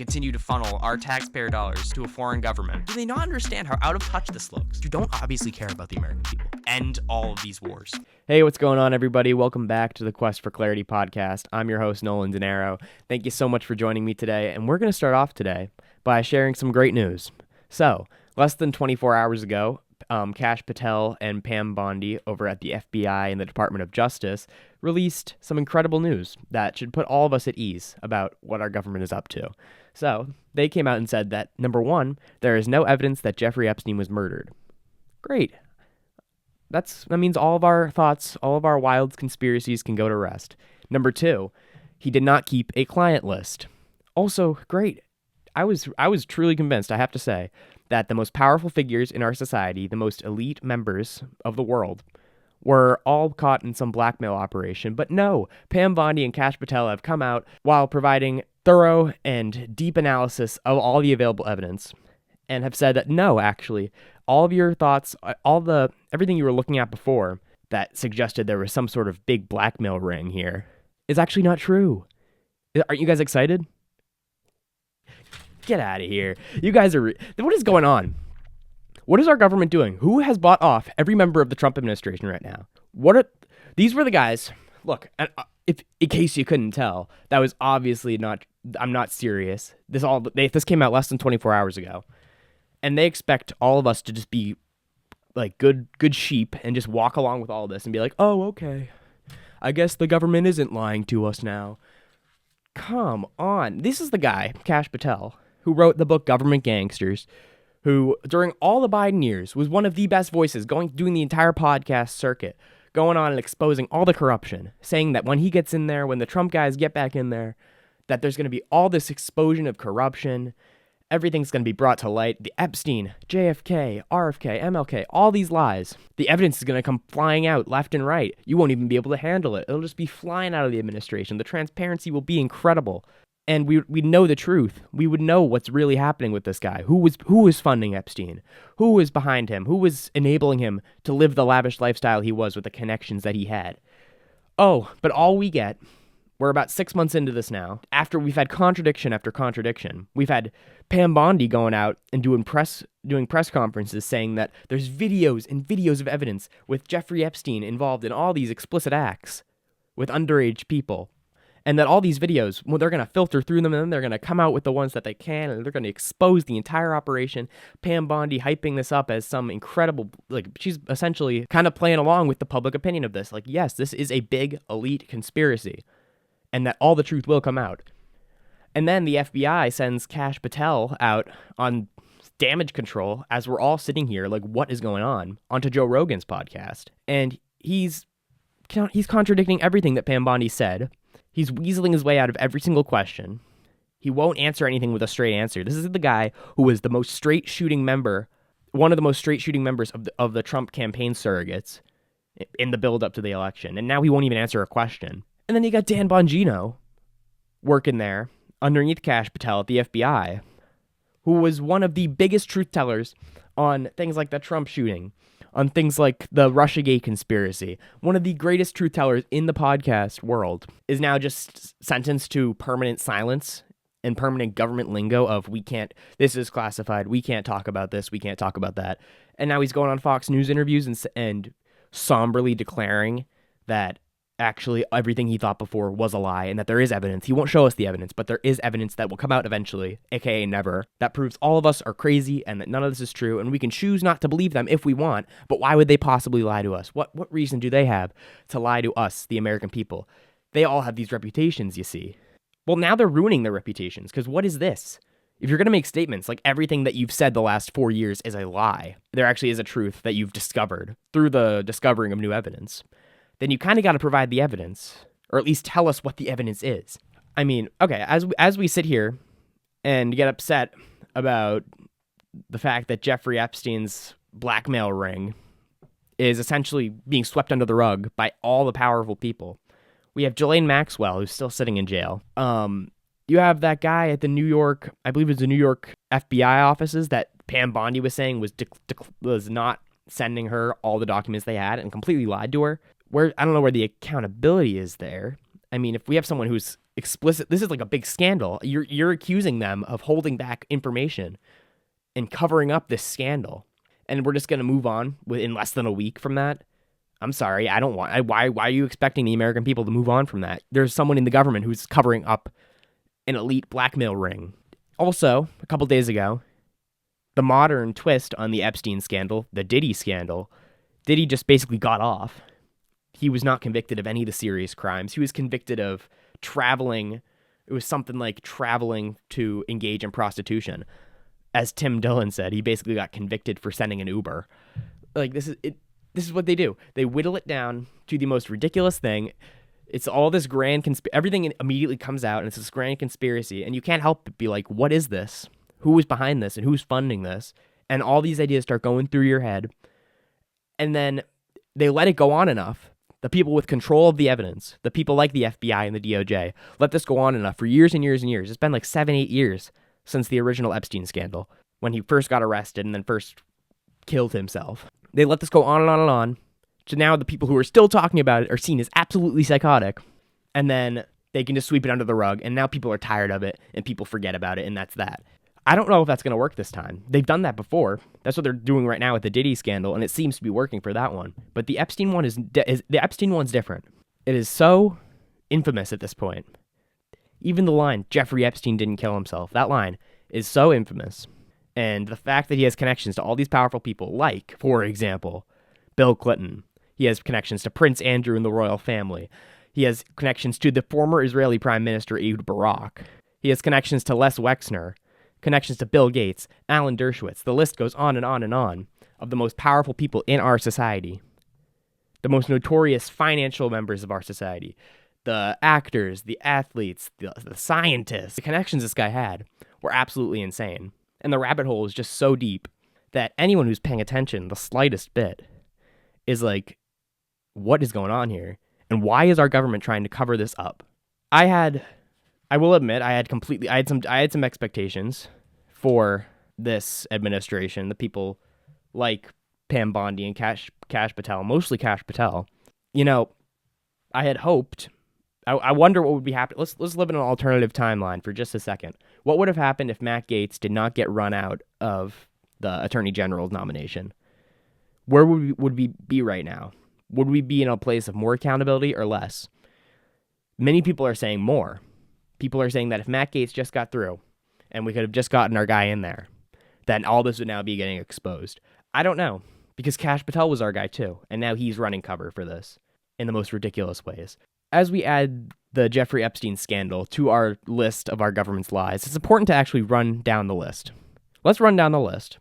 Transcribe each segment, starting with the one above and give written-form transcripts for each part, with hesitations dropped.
continue to funnel our taxpayer dollars to a foreign government? Do they not understand how out of touch this looks? You don't obviously care about the American people. End all of these wars. Hey, what's going on, everybody? Welcome back to the Quest for Clarity podcast. I'm your host, Nolan. Thank you so much for joining me today, and we're going to start off today by sharing some great news. So, less than 24 hours ago, Kash Patel and Pam Bondi over at the FBI and the Department of Justice released some incredible news that should put all of us at ease about what our government is up to. So, they came out and said that, number one, there is no evidence that Jeffrey Epstein was murdered. Great. That means all of our thoughts, all of our wild conspiracies can go to rest. Number two, he did not keep a client list. Also, great. I was truly convinced, I have to say, that the most powerful figures in our society, the most elite members of the world, were all caught in some blackmail operation. But no, Pam Bondi and Kash Patel have come out while providing thorough and deep analysis of all the available evidence and have said that no, actually, all of your thoughts, everything you were looking at before that suggested there was some sort of big blackmail ring here is actually not true. Aren't you guys excited? Get out of here. You guys are... What is going on? What is our government doing? Who has bought off every member of the Trump administration right now? These were the guys... Look, if in case you couldn't tell, that was obviously not... I'm not serious. This came out less than 24 hours ago. And they expect all of us to just be like good sheep and just walk along with all this and be like, oh, okay. I guess the government isn't lying to us now. Come on. This is the guy, Kash Patel, who wrote the book Government Gangsters, who during all the Biden years was one of the best voices, doing the entire podcast circuit, going on and exposing all the corruption, saying that when he gets in there, when the Trump guys get back in there, that there's going to be all this explosion of corruption. Everything's going to be brought to light. The Epstein, JFK, RFK, MLK, all these lies. The evidence is going to come flying out left and right. You won't even be able to handle it. It'll just be flying out of the administration. The transparency will be incredible. And we know the truth. We would know what's really happening with this guy. Who was funding Epstein? Who was behind him? Who was enabling him to live the lavish lifestyle he was with the connections that he had? Oh, but all we get... We're about 6 months into this now. After we've had contradiction after contradiction, we've had Pam Bondi going out and doing press conferences saying that there's videos and videos of evidence with Jeffrey Epstein involved in all these explicit acts with underage people. And that all these videos, well, they're going to filter through them and then they're going to come out with the ones that they can and they're going to expose the entire operation. Pam Bondi hyping this up as some incredible, she's essentially kind of playing along with the public opinion of this. Like, yes, this is a big elite conspiracy. And that all the truth will come out. And then the FBI sends Kash Patel out on damage control as we're all sitting here like, what is going on, onto Joe Rogan's podcast. And he's contradicting everything that Pam Bondi said. He's weaseling his way out of every single question. He won't answer anything with a straight answer. This is the guy who was the most straight shooting member, one of the most straight shooting members of the Trump campaign surrogates in the build up to the election. And now he won't even answer a question. And then you got Dan Bongino working there underneath Kash Patel at the FBI, who was one of the biggest truth tellers on things like the Trump shooting, on things like the Russiagate conspiracy. One of the greatest truth tellers in the podcast world is now just sentenced to permanent silence and permanent government lingo of this is classified, we can't talk about this, we can't talk about that. And now he's going on Fox News interviews and somberly declaring that actually everything he thought before was a lie and that there is evidence. He won't show us the evidence, but there is evidence that will come out eventually, aka never, that proves all of us are crazy and that none of this is true, and we can choose not to believe them if we want, but why would they possibly lie to us? What reason do they have to lie to us, the American people? They all have these reputations, you see. Well, now they're ruining their reputations, because what is this? If you're going to make statements like everything that you've said the last 4 years is a lie, there actually is a truth that you've discovered through the discovering of new evidence, then you kind of got to provide the evidence, or at least tell us what the evidence is. I mean, okay, as we sit here and get upset about the fact that Jeffrey Epstein's blackmail ring is essentially being swept under the rug by all the powerful people, we have Ghislaine Maxwell, who's still sitting in jail. You have that guy at the New York, I believe it was the New York FBI offices that Pam Bondi was saying was not sending her all the documents they had and completely lied to her. I don't know where the accountability is there. I mean, if we have someone who's explicit. This is like a big scandal. You're accusing them of holding back information and covering up this scandal, and we're just gonna move on in less than a week from that. I'm sorry, I don't want. Why are you expecting the American people to move on from that? There's someone in the government who's covering up an elite blackmail ring. Also, a couple days ago, the modern twist on the Epstein scandal, the Diddy scandal, Diddy just basically got off. He was not convicted of any of the serious crimes. He was convicted of traveling. It was something like traveling to engage in prostitution. As Tim Dillon said, he basically got convicted for sending an Uber. Like, this is what they do. They whittle it down to the most ridiculous thing. It's all this grand everything immediately comes out, and it's this grand conspiracy, and you can't help but be like, what is this? Who is behind this, and who's funding this? And all these ideas start going through your head, and then they let it go on enough. The people with control of the evidence, the people like the FBI and the DOJ, let this go on enough for years and years and years. It's been like 7-8 years since the original Epstein scandal, when he first got arrested and then first killed himself. They let this go on and on and on. So now the people who are still talking about it are seen as absolutely psychotic. And then they can just sweep it under the rug. And now people are tired of it and people forget about it. And that's that. I don't know if that's going to work this time. They've done that before. That's what they're doing right now with the Diddy scandal. And it seems to be working for that one. But the Epstein one the Epstein one's different. It is so infamous at this point. Even the line, Jeffrey Epstein didn't kill himself. That line is so infamous. And the fact that he has connections to all these powerful people, like, for example, Bill Clinton. He has connections to Prince Andrew and the royal family. He has connections to the former Israeli Prime Minister Ehud Barak. He has connections to Les Wexner, connections to Bill Gates, Alan Dershowitz. The list goes on and on and on of the most powerful people in our society, the most notorious financial members of our society, the actors, the athletes, the scientists. The connections this guy had were absolutely insane. And the rabbit hole is just so deep that anyone who's paying attention the slightest bit is like, what is going on here? And why is our government trying to cover this up? I will admit, I had some expectations for this administration. The people like Pam Bondi and Kash Patel, mostly Kash Patel. You know, I had hoped. I wonder what would be happening. Let's live in an alternative timeline for just a second. What would have happened if Matt Gaetz did not get run out of the Attorney General's nomination? Where would we be right now? Would we be in a place of more accountability or less? Many people are saying more. People are saying that if Matt Gaetz just got through and we could have just gotten our guy in there, then all this would now be getting exposed. I don't know, because Kash Patel was our guy too, and now he's running cover for this in the most ridiculous ways. As we add the Jeffrey Epstein scandal to our list of our government's lies, it's important to actually run down the list. Let's run down the list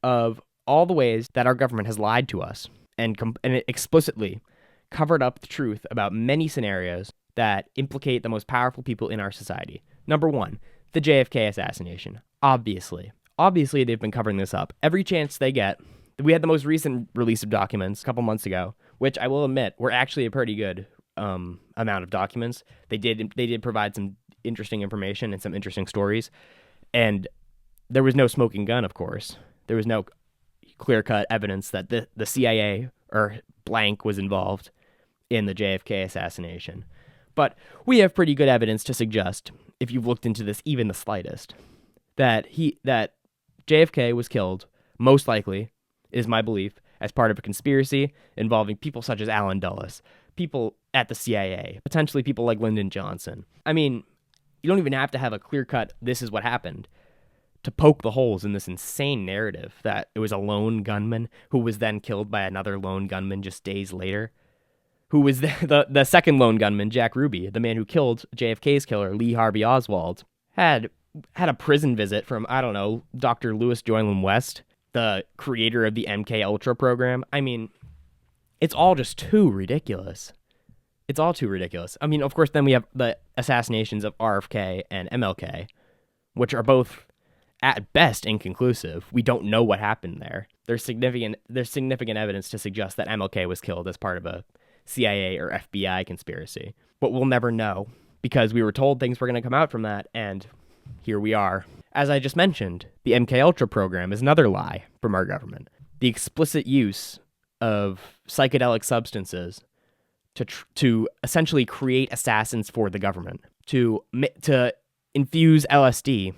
of all the ways that our government has lied to us and it explicitly covered up the truth about many scenarios that implicate the most powerful people in our society. Number 1, the JFK assassination. Obviously, they've been covering this up. Every chance they get. We had the most recent release of documents a couple months ago, which I will admit were actually a pretty good amount of documents. They did provide some interesting information and some interesting stories. And there was no smoking gun, of course. There was no clear-cut evidence that the CIA or blank was involved in the JFK assassination. But we have pretty good evidence to suggest, if you've looked into this even the slightest, that JFK was killed, most likely, is my belief, as part of a conspiracy involving people such as Alan Dulles, people at the CIA, potentially people like Lyndon Johnson. I mean, you don't even have to have a clear-cut, this is what happened, to poke the holes in this insane narrative that it was a lone gunman who was then killed by another lone gunman just days later, who was the second lone gunman, Jack Ruby, the man who killed JFK's killer, Lee Harvey Oswald, had a prison visit from, I don't know, Dr. Louis Joyland West, the creator of the MK Ultra program. I mean, it's all just too ridiculous. It's all too ridiculous. I mean, of course, then we have the assassinations of RFK and MLK, which are both at best inconclusive. We don't know what happened there. There's significant evidence to suggest that MLK was killed as part of a CIA or FBI conspiracy. But we'll never know because we were told things were going to come out from that, and here we are. As I just mentioned, the MK Ultra program is another lie from our government. The explicit use of psychedelic substances to essentially create assassins for the government, to infuse LSD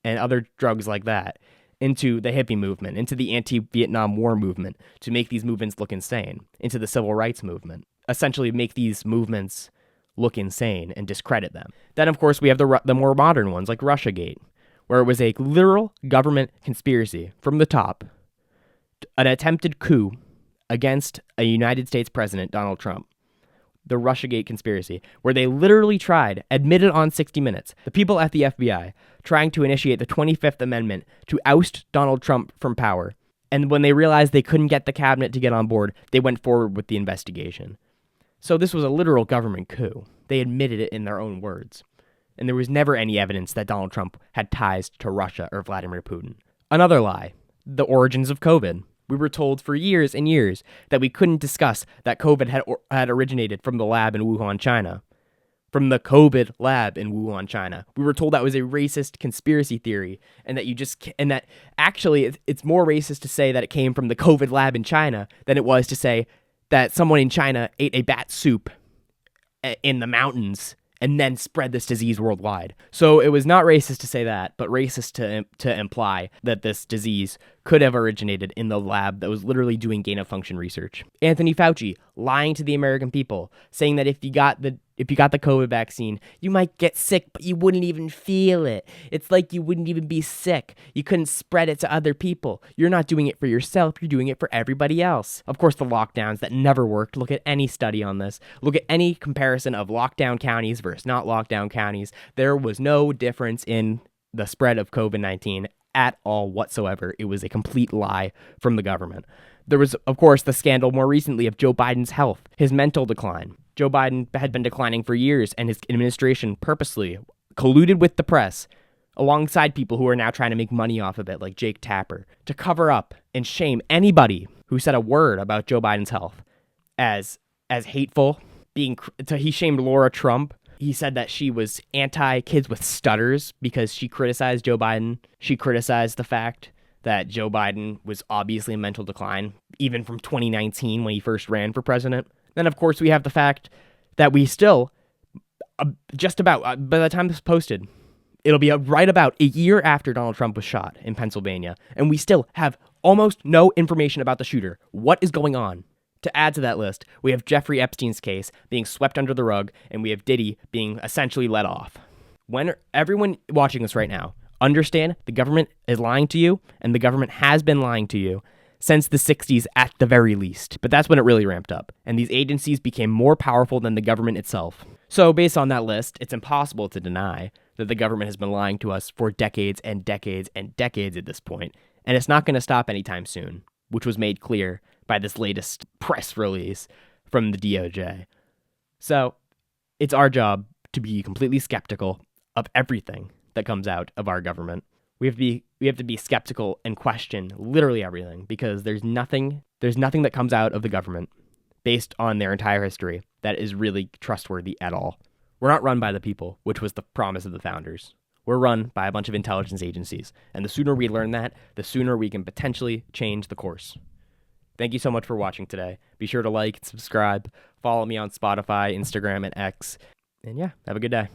and other drugs like that into the hippie movement, into the anti-Vietnam War movement, to make these movements look insane, into the civil rights movement, essentially make these movements look insane and discredit them. Then, of course, we have the more modern ones, like Russiagate, where it was a literal government conspiracy from the top, an attempted coup against a United States president, Donald Trump. The Russiagate conspiracy, where they literally tried, admitted on 60 Minutes, the people at the FBI trying to initiate the 25th Amendment to oust Donald Trump from power. And when they realized they couldn't get the cabinet to get on board, they went forward with the investigation. So this was a literal government coup. They admitted it in their own words. And there was never any evidence that Donald Trump had ties to Russia or Vladimir Putin. Another lie, the origins of COVID. We were told for years and years that we couldn't discuss that COVID had originated from the lab in Wuhan, China. From the COVID lab in Wuhan, China. We were told that was a racist conspiracy theory, and that actually it's more racist to say that it came from the COVID lab in China than it was to say that someone in China ate a bat soup in the mountains and then spread this disease worldwide. So it was not racist to say that, but racist to imply that this disease could have originated in the lab that was literally doing gain-of-function research. Anthony Fauci lying to the American people, saying that if you got the COVID vaccine, you might get sick, but you wouldn't even feel it. It's like you wouldn't even be sick. You couldn't spread it to other people. You're not doing it for yourself. You're doing it for everybody else. Of course, the lockdowns that never worked. Look at any study on this. Look at any comparison of lockdown counties versus not lockdown counties. There was no difference in the spread of COVID-19 at all whatsoever. It was a complete lie from the government. There was, of course, the scandal more recently of Joe Biden's health, his mental decline. Joe Biden had been declining for years, and his administration purposely colluded with the press, alongside people who are now trying to make money off of it, like Jake Tapper, to cover up and shame anybody who said a word about Joe Biden's health as hateful. He shamed Laura Trump. He said that she was anti-kids with stutters because she criticized Joe Biden. She criticized the fact that Joe Biden was obviously in mental decline, even from 2019 when he first ran for president. Then, of course, we have the fact that we still, just about, by the time this is posted, it'll be right about a year after Donald Trump was shot in Pennsylvania, and we still have almost no information about the shooter. What is going on? To add to that list, we have Jeffrey Epstein's case being swept under the rug, and we have Diddy being essentially let off. When everyone watching this right now, understand the government is lying to you, and the government has been lying to you since the 60s at the very least. But that's when it really ramped up, and these agencies became more powerful than the government itself. So based on that list, it's impossible to deny that the government has been lying to us for decades and decades and decades at this point, and it's not going to stop anytime soon, which was made clear by this latest press release from the DOJ. So it's our job to be completely skeptical of everything that comes out of our government. We have to be skeptical and question literally everything, because there's nothing that comes out of the government based on their entire history that is really trustworthy at all. We're not run by the people, which was the promise of the founders. We're run by a bunch of intelligence agencies, and the sooner we learn that, the sooner we can potentially change the course. Thank you so much for watching today. Be sure to like and subscribe. Follow me on Spotify, Instagram, and X. And yeah, have a good day.